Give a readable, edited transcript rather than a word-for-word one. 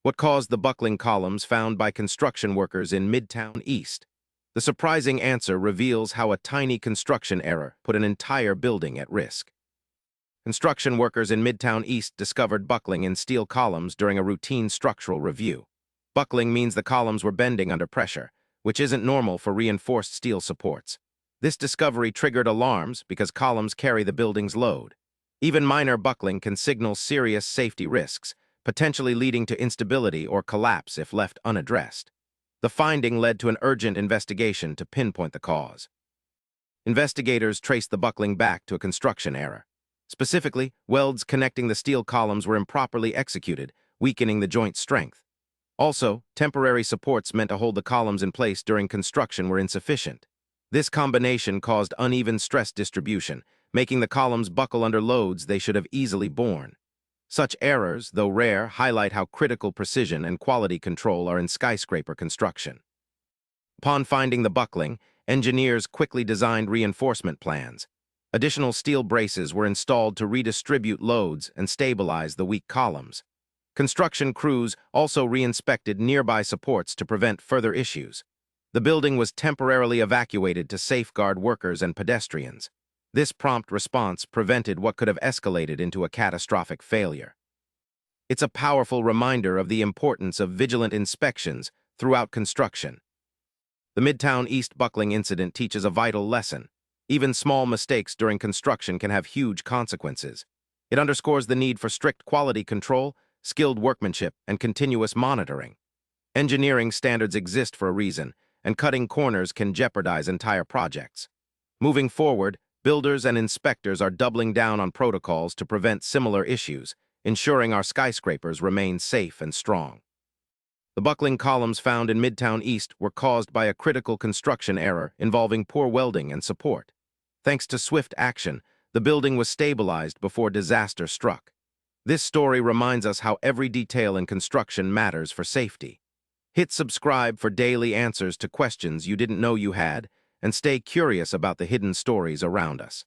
What caused the buckling columns found by construction workers in Midtown East? The surprising answer reveals how a tiny construction error put an entire building at risk. Construction workers in Midtown East discovered buckling in steel columns during a routine structural review. Buckling means the columns were bending under pressure, which isn't normal for reinforced steel supports. This discovery triggered alarms because columns carry the building's load. Even minor buckling can signal serious safety risks, potentially leading to instability or collapse if left unaddressed. The finding led to an urgent investigation to pinpoint the cause. Investigators traced the buckling back to a construction error. Specifically, welds connecting the steel columns were improperly executed, weakening the joint strength. Also, temporary supports meant to hold the columns in place during construction were insufficient. This combination caused uneven stress distribution, making the columns buckle under loads they should have easily borne. Such errors, though rare, highlight how critical precision and quality control are in skyscraper construction. Upon finding the buckling, engineers quickly designed reinforcement plans. Additional steel braces were installed to redistribute loads and stabilize the weak columns. Construction crews also re-inspected nearby supports to prevent further issues. The building was temporarily evacuated to safeguard workers and pedestrians. This prompt response prevented what could have escalated into a catastrophic failure. It's a powerful reminder of the importance of vigilant inspections throughout construction. The Midtown East buckling incident teaches a vital lesson. Even small mistakes during construction can have huge consequences. It underscores the need for strict quality control, skilled workmanship, and continuous monitoring. Engineering standards exist for a reason, and cutting corners can jeopardize entire projects. Moving forward, builders and inspectors are doubling down on protocols to prevent similar issues, ensuring our skyscrapers remain safe and strong. The buckling columns found in Midtown East were caused by a critical construction error involving poor welding and support. Thanks to swift action, the building was stabilized before disaster struck. This story reminds us how every detail in construction matters for safety. Hit subscribe for daily answers to questions you didn't know you had, and stay curious about the hidden stories around us.